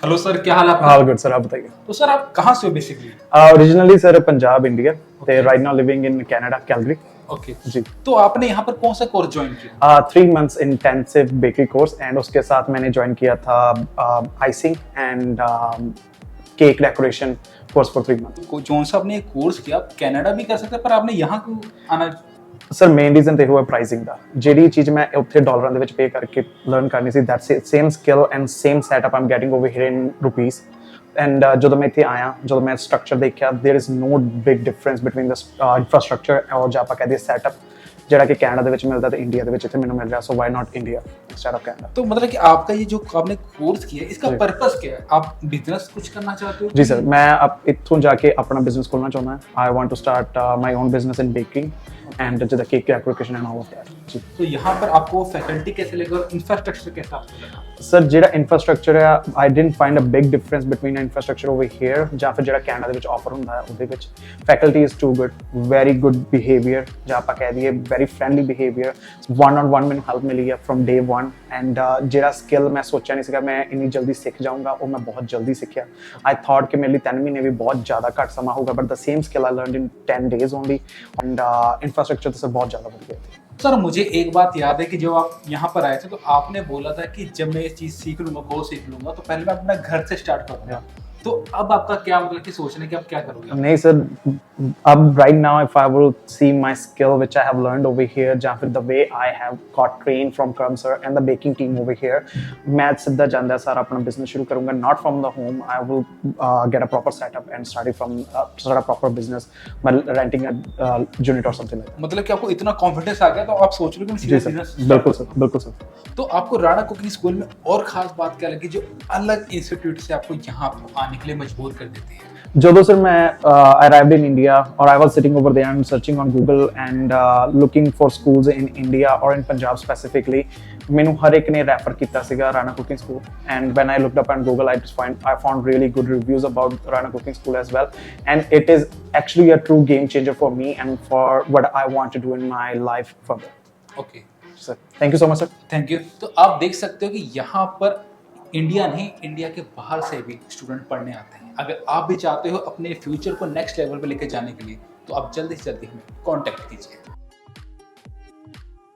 Hello sir, क्या हाल है आपका? ऑल गुड सर, आप बताइए। तो सर आप कहाँ से हो basically? Originally sir Punjab India ते Okay. Right now living in Canada Calgary. Okay. जी। तो आपने यहाँ पर कौन सा कोर्स ज्वाइन किया? 3 months intensive bakery course and उसके साथ मैंने ज्वाइन किया था icing and cake decoration course for 3 month. Zone सा आपने कोर्स किया, आप कनाडा भी कर सकते हैं, पर आपने यहाँ क्यों आना? ਸਰ ਮੇਨ ਰੀਜ਼ਨ ਤੇ ਹੋਇਆ ਪ੍ਰਾਈਸਿੰਗ ਦਾ। ਜਿਹੜੀ ਚੀਜ਼ ਮੈਂ ਉੱਥੇ ਡਾਲਰਾਂ ਦੇ ਵਿੱਚ ਪੇ ਕਰਕੇ ਲਰਨ ਕਰਨੀ ਸੀ, that's same skill and same setup I'm getting over here in rupees. And ਜਦੋਂ ਮੈਂ ਇੱਥੇ ਆਇਆ, ਜਦੋਂ ਮੈਂ ਸਟਰਕਚਰ ਦੇਖਿਆ, there is no big difference between the infrastructure ਔਰ ਜਾਂ ਆਪਾਂ ਕਹਦੇ ਸੈਟਅਪ ਜਿਹੜਾ ਕਿ ਕੈਨੇਡਾ ਦੇ ਵਿੱਚ ਮਿਲਦਾ ਤੇ ਇੰਡੀਆ ਦੇ ਵਿੱਚ ਇੱਥੇ ਮੈਨੂੰ ਮਿਲ ਰਿਹਾ। So why not India instead of Canada. तो मतलब कि आपका ये जो आपने कोर्स किया, इसका पर्पस क्या है? आप बिजनेस कुछ करना चाहते हो? जी सर, मैं अब ਇੱਥੋਂ ਜਾ ਕੇ ਆਪਣਾ ਬਿਜ਼ਨਸ ਖੋਲਣਾ ਚਾਹੁੰਦਾ ਹਾਂ। I want to start my own business in baking and जिदा cake decoration and all of that. जी तो यहाँ पर आपको फैकल्टी कैसे लगे और इंफ्रास्ट्रक्चर कैसा आपको लगा? सर ਜਿਹੜਾ ਇਨਫਰਾਸਟ੍ਰਕਚਰ ਹੈ, I didn't find a big difference between infrastructure over here ਜਾਂ ਫਿਰ ਜਿਹੜਾ ਕੈਨੇਡਾ ਦੇ ਵਿੱਚ ਆਫਰ ਹੁੰਦਾ ਹੈ ਉਹਦੇ ਵਿੱਚ। Faculty is too good, very good behaviour ਜਾਂ ਆਪਾਂ ਕਹਿ ਦਈਏ very friendly behaviour. One on one ਮੈਨੂੰ ਹੈਲਪ ਮਿਲੀ ਹੈ ਫਰਮ ਡੇ 1 ਐਂਡ ਜਿਹੜਾ ਸਕਿੱਲ ਮੈਂ ਸੋਚਿਆ ਨਹੀਂ ਸੀਗਾ ਮੈਂ ਇੰਨੀ ਜਲਦੀ ਸਿੱਖ ਜਾਊਂਗਾ, ਉਹ ਮੈਂ ਬਹੁਤ ਜਲਦੀ ਸਿੱਖਿਆ। ਆਈ ਥਾਟ ਕਿ ਮੇਰੇ ਲਈ 3 ਮਹੀਨੇ ਵੀ ਬਹੁਤ ਜ਼ਿਆਦਾ ਘੱਟ ਸਮਾਂ ਹੋਊਗਾ, but the same skill I learned in 10 days only and infrastructure तो सर बहुत ज़्यादा बढ़ गया था। सर मुझे एक बात याद है कि जब आप यहाँ पर आए थे तो आपने बोला था कि जब मैं ये चीज़ सीख लूँगा, कोर्स सीख लूँगा, तो पहले मैं अपना घर से स्टार्ट करूँगा। तो अब आपका क्या मतलब कि सोचना है कि आप क्या करोगे? नहीं सर, अब right now if I will see my skill which I have learned over here ਜਾਂ ਫਿਰ the way I have got train from Karam sir and the baking team over here, मैं सिद्धा ਜਾਂਦਾ सर अपना बिजनेस शुरू करूंगा, not from the home. I will get a proper setup and start from start a proper business by renting a unit और something like. मतलब कि आपको इतना कॉन्फिडेंस आ गया तो आप सोच रहे हो कि मैं जी सीधा सर, बिजनेस? बिल्कुल सर, बिल्कुल सर। तो आपको राणा कुकिंग स्कूल में और खास बात क्या लगी जो अलग इंस्टीट्यूट से आपको यहाँ आने के लिए मजबूर कर देती है? ਜਦੋਂ ਸਰ ਮੈਂ ਅਰਾਈਵਡ ਇਨ ਇੰਡੀਆ ਔਰ I was sitting over there and searching on Google and looking for schools in India ਔਰ ਇਨ ਪੰਜਾਬ ਸਪੈਸੀਫਿਕਲੀ, ਮੈਨੂੰ ਹਰ ਇੱਕ ਨੇ ਰੈਫਰ ਕੀਤਾ ਸੀਗਾ Rana cooking school. And van I looked up on Google I found really good reviews about Rana cooking school as well and it is actually a true game changer for me and for what I want to do in my life further. Okay sir thank you so much sir. Thank you. तो आप देख सकते हो कि यहाँ पर India नहीं, India के बाहर से भी स्टूडेंट पढ़ने आते हैं। अगर आप भी चाहते हो अपने फ्यूचर को नेक्स्ट लेवल पे लेके जाने के लिए, तो आप जल्दी से जल्दी हमें कांटेक्ट कीजिए।